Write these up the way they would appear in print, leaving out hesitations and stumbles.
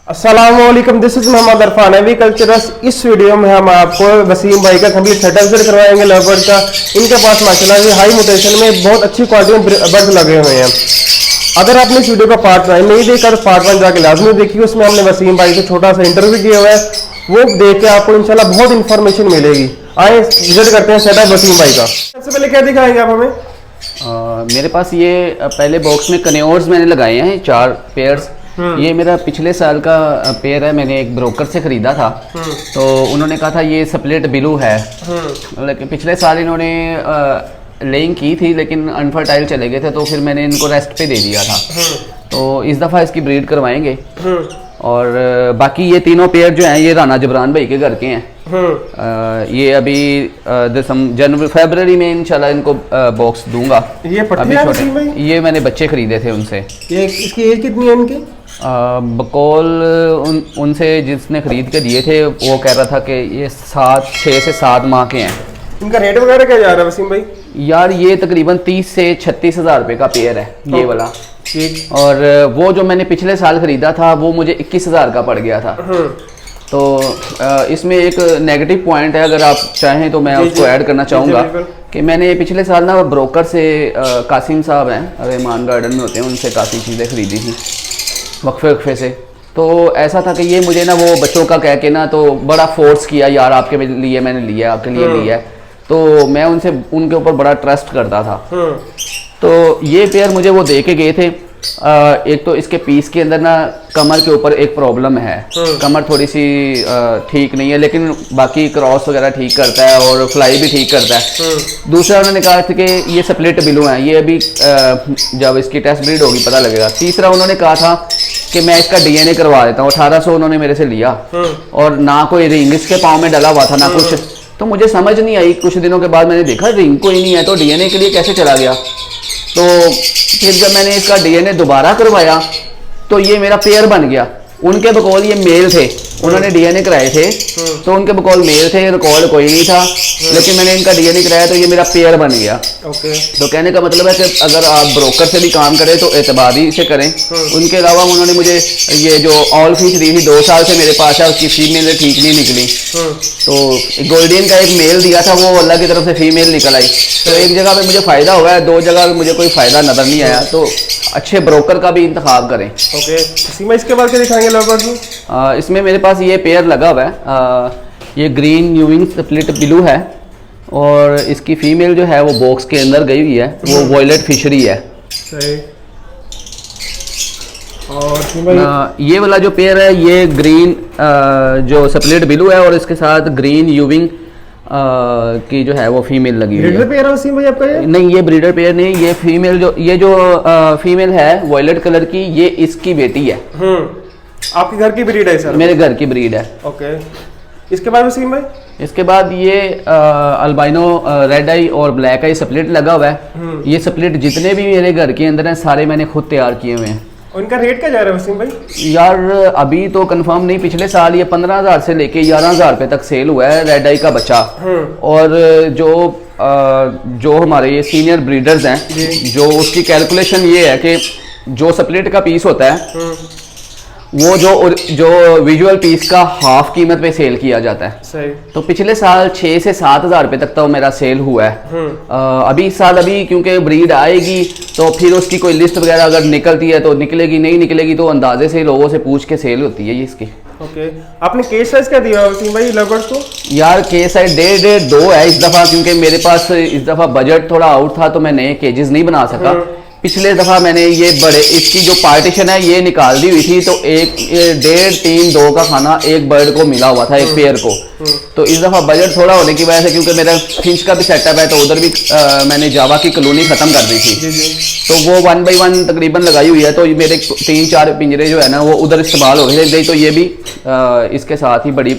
अस्सलामुअलैकुम, this is Mohammad Irfan एग्रीकल्चरस। इस video में हम आपको वसीम भाई का कंप्लीट सेटअप विजिट करवाएंगे लवबर्ड का। इनके पास माशाल्लाह से हाई मोटेशन में बहुत अच्छी क्वालिटी में बर्ड लगे हुए हैं। अगर आपने इस वीडियो का पार्ट 1 नहीं देखा तो पार्ट 1 जाके लाजमी देखिए। उसमें हमने वसीम भाई से छोटा सा इंटरव्यू किया हुआ है, वो देख के आपको इंशाल्लाह बहुत इंफॉर्मेशन मिलेगी। आए विजिट करते हैं सेटअप वसीम भाई का। सबसे पहले क्या दिखाएंगे आप हमें? मेरे पास ये पहले बॉक्स में कन्योर्स मैंने लगाए हैं 4 पेयर्स। ये मेरा पिछले साल का पेयर है, मैंने एक ब्रोकर से ख़रीदा था। तो उन्होंने कहा था ये स्प्लिट ब्लू है, लेकिन पिछले साल इन्होंने लेइंग की थी लेकिन अनफर्टाइल चले गए थे, तो फिर मैंने इनको रेस्ट पे दे दिया था। तो इस दफ़ा इसकी ब्रीड करवाएंगे। और बाकी ये तीनों पेयर जो हैं ये राना जबरान भाई के घर के हैं। ये अभी जनवरी फरवरी में इंशाल्लाह इनको बॉक्स दूंगा। ये अभी छोटे, ये मैंने बच्चे खरीदे थे उनसे। ये इसकी एज कितनी है इनकी? बकौल उनसे जिसने खरीद के दिए थे वो कह रहा था कि ये 6 से 7 माह के हैं। इनका रेट वगैरह क्या जा रहा है वसीम भाई? यार ये तकरीबन 30 से 36 हज़ार रुपये का पेयर है ये वाला। और वो जो मैंने पिछले साल खरीदा था वो मुझे 21 हज़ार का पड़ गया था। तो इसमें एक नेगेटिव पॉइंट है, अगर आप चाहें तो मैं उसको ऐड करना चाहूँगा कि मैंने पिछले साल ना ब्रोकर से कासिम साहब हैं, रहमान गार्डन में होते हैं, उनसे काफ़ी चीज़ें खरीदी थी वक्फे से। तो ऐसा था कि ये मुझे ना वो बच्चों का कह के ना तो बड़ा फोर्स किया, यार आपके लिए मैंने लिया, आपके लिए लिया है। तो मैं उनके ऊपर बड़ा ट्रस्ट करता था। तो ये पेयर मुझे वो दे के गए थे। एक तो इसके पीस के अंदर ना कमर के ऊपर एक प्रॉब्लम है, कमर थोड़ी सी ठीक नहीं है, लेकिन बाकी क्रॉस वगैरह ठीक करता है और फ्लाई भी ठीक करता है। दूसरा उन्होंने कहा था कि ये स्प्लिट ब्लू है, ये अभी जब इसकी टेस्ट ब्रीड होगी पता लगेगा। तीसरा उन्होंने कहा था कि मैं इसका डीएनए करवा देता हूँ। 1800 उन्होंने मेरे से लिया और ना कोई रिंग इसके पाँव में डला हुआ था ना कुछ। तो मुझे समझ नहीं आई, कुछ दिनों के बाद मैंने देखा रिंग कोई नहीं है, तो डीएनए के लिए कैसे चला गया। तो फिर जब मैंने इसका डीएनए दोबारा करवाया तो ये मेरा पेयर बन गया। उनके बकौल ये मेल थे, उन्होंने डीएनए कराए थे तो उनके बकौल मेल थे, रिकॉर्ड कोई नहीं था, लेकिन मैंने इनका डीएनए कराया तो ये मेरा पेयर बन गया। तो कहने का मतलब है कि अगर आप ब्रोकर से भी काम करें तो एतबारी से करें। उनके अलावा उन्होंने मुझे ये जो ऑल फिश दी थी 2 साल से मेरे पास है, उसकी फीमेल ठीक नहीं निकली। तो गोल्डन का एक मेल दिया था, वो अल्लाह की तरफ से फीमेल निकल आई। तो एक जगह पे मुझे फ़ायदा हुआ है, 2 जगह मुझे कोई फ़ायदा नज़र नहीं आया। तो अच्छे ब्रोकर का भी इंतखाब करें। इसके बाद क्या दिखाएंगे लवबर्ड में? इसमें मेरे पास ये पेयर लगा हुआ है, ये ग्रीन न्यूविंग स्प्लिट ब्लू है और इसकी फीमेल जो है वो बॉक्स के अंदर गई हुई है, वो वॉयलेट फिशरी है। और ये वाला जो पेयर है ये ग्रीन जो स्प्लिट ब्लू है और इसके साथ ग्रीन यूविंग की जो है वो फीमेल लगी हुई है। ब्रीडर पेयर है वसीम भाई आपका ये? नहीं, ये ब्रीडर पेयर नहीं, ये फीमेल जो फीमेल है वॉयलेट कलर की, ये इसकी बेटी है। आपके घर की ब्रीड है सर? मेरे घर की ब्रीड है। ओके। इसके बाद वसीम भाई? इसके बाद ये अल्बाइनो रेड आई और ब्लैक आई स्प्लिट लगा हुआ है। ये स्प्लिट जितने भी मेरे घर के अंदर हैं सारे मैंने खुद तैयार किए हुए हैं। उनका रेट क्या जा रहा है वसीम भाई? यार अभी तो कंफर्म नहीं, पिछले साल ये 15,000 से लेके 11,000 रुपये तक सेल हुआ है रेड आई का बच्चा। और जो हमारे ये सीनियर ब्रीडर्स हैं, जो उसकी कैलकुलेशन ये है कि जो स्प्लिट का पीस होता है वो जो विजुअल पीस का हाफ कीमत पे सेल किया जाता है। सही। तो पिछले साल 6 से 7 हज़ार रुपये तक तो मेरा सेल हुआ है। अभी इस साल अभी क्योंकि ब्रीड आएगी तो फिर उसकी कोई लिस्ट वगैरह अगर निकलती है तो निकलेगी, नहीं निकलेगी तो अंदाजे से लोगों से पूछ के सेल होती है ये इसकी। ओके। आपने केस साइज क्या दिया वसीम भाई लवबर्ड्स को? यार केस साइज 1.5-2 है इस दफ़ा, क्योंकि मेरे पास इस दफ़ा बजट थोड़ा आउट था तो मैं नए केजेस नहीं बना सका। पिछले दफ़ा मैंने ये बड़े इसकी जो पार्टीशन है ये निकाल दी हुई थी, तो 1.5-3-2 का खाना एक बर्ड को मिला हुआ था, एक पेयर को। तो इस दफ़ा बजट थोड़ा होने की वजह से, क्योंकि मेरा फिंच का भी सेटअप है तो उधर भी मैंने जावा की कॉलोनी ख़त्म कर दी थी। तो वो 1 बाई 1 तकरीबन लगाई हुई है, तो मेरे 3-4 पिंजरे जो है ना वो उधर इस्तेमाल हो गए थे। तो ये भी इसके साथ ही बड़ी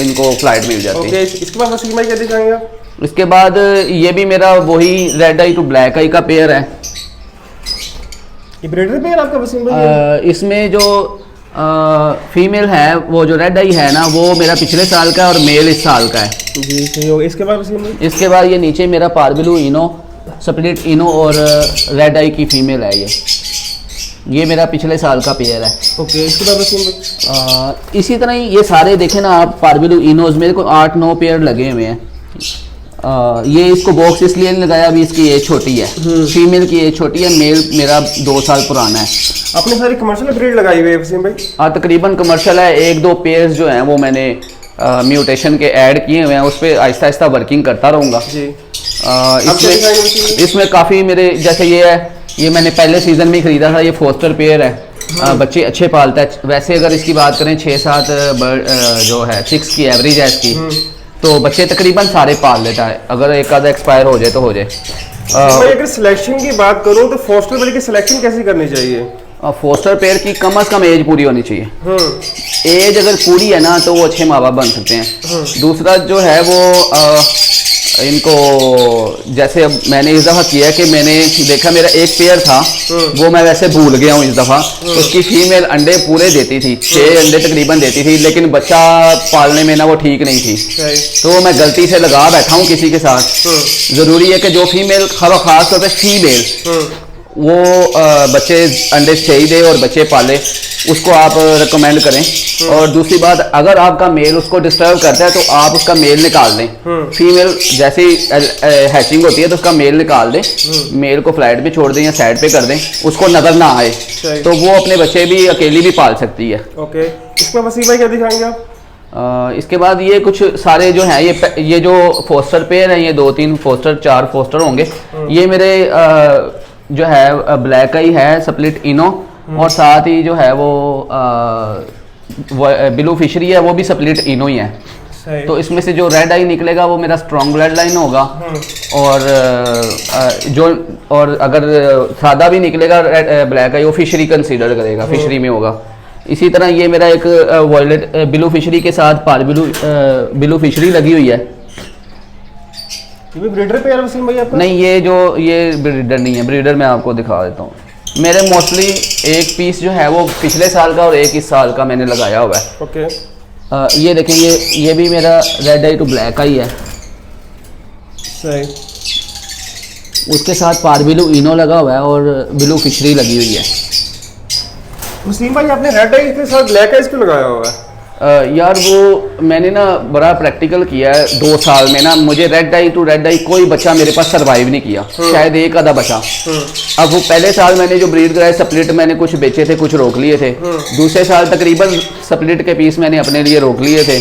इनको फ्लाइट मिल जाती है। इसके बाद वसीम भाई क्या दिखाएंगे? इसके बाद ये भी मेरा वही रेड आई टू ब्लैक आई का पेयर है। ये ब्रीडर पेयर आपका वसीम भाई? इसमें जो फीमेल है वो जो रेड आई है ना वो मेरा पिछले साल का और मेल इस साल का है जी। सही हो। इसके बाद वसीम भाई? इसके बाद ये नीचे मेरा पारबिलू इनो स्प्लिट इनो और रेड आई की फीमेल है ये। ये मेरा पिछले साल का पेयर है। ओके, इसके बाद वसीम भाई इसी तरह ही ये सारे देखें ना आप, पारबिलू इनोज मेरे को 8-9 पेयर लगे हुए हैं। ये इसको बॉक्स इसलिए नहीं लगाया, अभी इसकी एज छोटी है, फीमेल की एज छोटी है, मेल मेरा 2 साल पुराना है। आपने सारी कमर्शियल ब्रीड लगाई हुई है वसीम भाई? तकरीबन कमर्शियल है, 1-2 पेयर्स जो हैं वो मैंने म्यूटेशन के ऐड किए हुए हैं, उस पर आहिस्ता आहिस्ता वर्किंग करता रहूँगा। इसमें काफ़ी मेरे, जैसे ये है, ये मैंने पहले सीजन में ही खरीदा था, ये फोस्टर पेयर है। बच्चे अच्छे पालता है। वैसे अगर इसकी बात करें 6-7 जो है चिक्स की एवरेज है इसकी, तो बच्चे तकरीबन सारे पाल लेता है, अगर एक आधा एक्सपायर हो जाए तो हो जाए। अगर सिलेक्शन की बात करूं तो फोस्टर पेयर की सिलेक्शन कैसी करनी चाहिए? फोस्टर पेयर की कम से कम एज पूरी होनी चाहिए। एज अगर पूरी है ना तो वो अच्छे माँ बाप बन सकते हैं। दूसरा जो है वो इनको, जैसे अब मैंने इस दफ़ा किया कि मैंने देखा मेरा एक पेयर था, वो मैं वैसे भूल गया हूँ इस दफ़ा। उसकी फीमेल अंडे पूरे देती थी, 6 अंडे तकरीबन देती थी, लेकिन बच्चा पालने में ना वो ठीक नहीं थी, तो मैं गलती से लगा बैठा हूँ किसी के साथ। ज़रूरी है कि जो फीमेल, खास तौर पर फीमेल वो बच्चे अंडे सही दे और बच्चे पाले, उसको आप रिकमेंड करें। और दूसरी बात, अगर आपका मेल उसको डिस्टर्ब करता है तो आप उसका मेल निकाल दें। फीमेल जैसे ही हैचिंग होती है तो उसका मेल निकाल दें, मेल को फ्लाइट पे छोड़ दें या साइड पे कर दें, उसको नजर ना आए, तो वो अपने बच्चे भी अकेली भी पाल सकती है। ओके, इसमें वसीम भाई क्या दिखाएंगे आप? इसके बाद ये कुछ सारे जो हैं, ये जो फोस्टर पेयर हैं, ये 2-3 फोस्टर, 4 फोस्टर होंगे। ये मेरे जो है ब्लैक आई है, स्प्लिट इनो, और साथ ही जो है वो ब्लू फिशरी है, वो भी स्प्लिट इनो ही है। तो इसमें से जो रेड आई निकलेगा वो मेरा स्ट्रॉन्ग ब्लड लाइन होगा, और अगर सादा भी निकलेगा ब्लैक आई, वो फिशरी कंसीडर करेगा, फिशरी में होगा। इसी तरह ये मेरा एक वॉयलेट ब्लू फिशरी के साथ ब्लू फिशरी लगी हुई है। ये भी ब्रीडर पेयर है वसीम भाई आपका? नहीं, ये ब्रीडर नहीं है, ब्रीडर मैं आपको दिखा देता हूँ। मेरे मोस्टली एक पीस जो है वो पिछले साल का और एक इस साल का मैंने लगाया हुआ है। ओके, ये देखें, ये भी मेरा रेड आई टू ब्लैक आई है। सही। उसके साथ पारबिलू इनो लगा हुआ है और ब्लू फिशरी लगी हुई है। वसीम भाई आपने रेड आई के साथ ब्लैक आइज क्यों लगाया हुआ है? यार वो मैंने ना बड़ा प्रैक्टिकल किया है 2 साल में ना, मुझे रेड आई टू रेड आई कोई बच्चा मेरे पास सरवाइव नहीं किया, शायद एक आधा बचा। अब वो पहले साल मैंने जो ब्रीड कराए स्प्लिट, मैंने कुछ बेचे थे, कुछ रोक लिए थे। दूसरे साल तकरीबन स्प्लिट के पीस मैंने अपने लिए रोक लिए थे,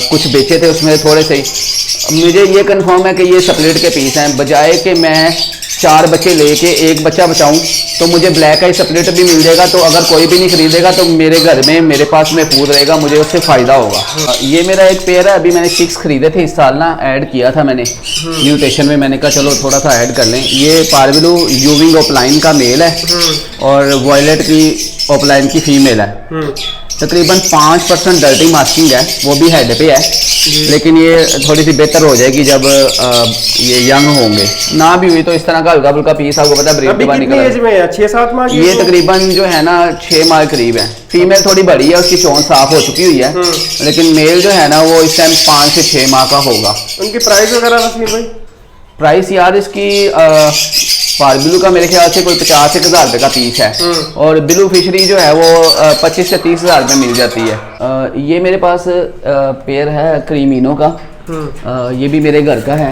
कुछ बेचे थे उसमें थोड़े से ही। मुझे ये कंफर्म है कि ये स्प्लिट के पीस हैं, बजाय कि मैं 4 बच्चे लेके 1 बच्चा बचाऊं तो मुझे ब्लैक आई स्प्लिट भी मिल जाएगा। तो अगर कोई भी नहीं खरीदेगा तो मेरे घर में, मेरे पास महफूज रहेगा, मुझे उससे फ़ायदा होगा। ये मेरा एक पेयर है, अभी मैंने 6 खरीदे थे इस साल ना, ऐड किया था मैंने म्यूटेशन में, मैंने कहा चलो थोड़ा सा ऐड कर लें। ये पारबिलू यूविंग ओपलाइन का मेल है और वॉयलेट की ओपलाइन की फीमेल है। तकरीबन 5% डर्टी मास्किंग है, वो भी हेड पे है, लेकिन ये थोड़ी सी बेहतर हो जाएगी जब ये यंग होंगे। ना भी हुई तो इस तरह का हल्का फुल्का पीस, आपको पता है ब्रीड के बाद निकला है। 6-7 माह ये तकरीबन जो है ना 6 माह करीब है। फीमेल थोड़ी बड़ी है, उसकी चोंच साफ हो चुकी हुई है, लेकिन मेल जो है ना वो इस टाइम 5 से 6 माह का होगा। उनकी प्राइस वगैरह वसीम भाई? प्राइस यार इसकी पारबिलू का मेरे ख्याल से कोई 50-1 हज़ार रुपये का पीस है, और ब्लू फिशरी जो है वो 25 से 30 हज़ार रुपये मिल जाती है। ये मेरे पास पेयर है क्रीमिनो का, ये भी मेरे घर का है,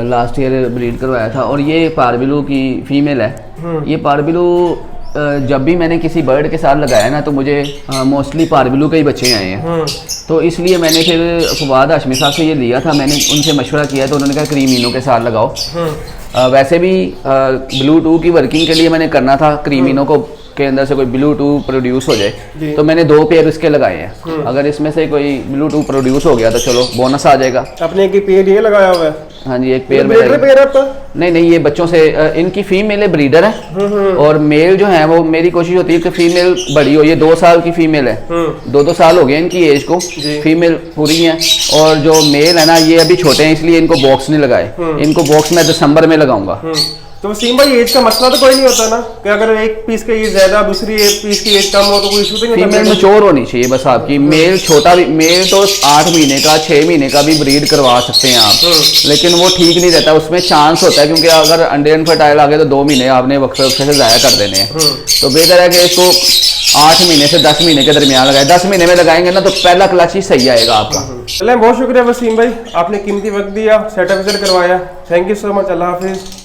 लास्ट ईयर ब्रीड करवाया था, और ये पारबिलू की फीमेल है। ये पारबिलू जब भी मैंने किसी बर्ड के साथ लगाया ना तो मुझे मोस्टली पारबिलू के ही बच्चे आए हैं, तो इसलिए मैंने फिर फवाद हाशमी साहब से ये लिया था। मैंने उनसे मशवरा किया तो उन्होंने कहा क्रीमिनो के साथ लगाओ। वैसे भी ब्लू 2 की वर्किंग के लिए मैंने करना था, क्रीमिनो को के अंदर से कोई ब्लू 2 प्रोड्यूस हो जाए, तो मैंने 2 पेयर इसके लगाए हैं। अगर इसमें से कोई ब्लू 2 प्रोड्यूस हो गया तो चलो बोनस आ जाएगा। आपने एक पेयर ये लगाया हुआ है? हाँ जी, एक पेयर पेयर आपका? नहीं, ये बच्चों से, इनकी फीमेल ब्रीडर है, और मेल जो है वो मेरी कोशिश होती है कि फीमेल बड़ी हो। ये 2 साल की फीमेल है, 2 साल हो गए इनकी एज को, फीमेल पूरी है। और जो मेल है ना ये अभी छोटे हैं, इसलिए इनको बॉक्स नहीं लगाए, इनको बॉक्स में दिसंबर में लगाऊंगा। तो वसीम भाई एज का मसला तो कोई नहीं होता ना कि अगर एक पीस की एज ज्यादा दूसरी एक पीस की एज कम हो तो कोई इशू तो नहीं होता? फीमेल मैच्योर होनी चाहिए बस आपकी। मेल छोटा भी, मेल तो 8 महीने का 6 महीने का भी ब्रीड करवा सकते हैं आप, लेकिन वो ठीक नहीं रहता, उसमें चांस होता है क्योंकि अगर अंडे अनफर्टाइल आ गए तो 2 महीने आपने वक्त से ज़ाया कर देने हैं। तो बेहतर है कि इसको 8 महीने से 10 महीने के दरमियान लगाए। 10 महीने में लगाएंगे ना तो पहला क्लच ही सही आएगा आपका। चलें, बहुत शुक्रिया वसीम भाई, आपने कीमती वक्त दिया, सेटअप करवाया। Thank you so much. अल्लाह हाफिज़।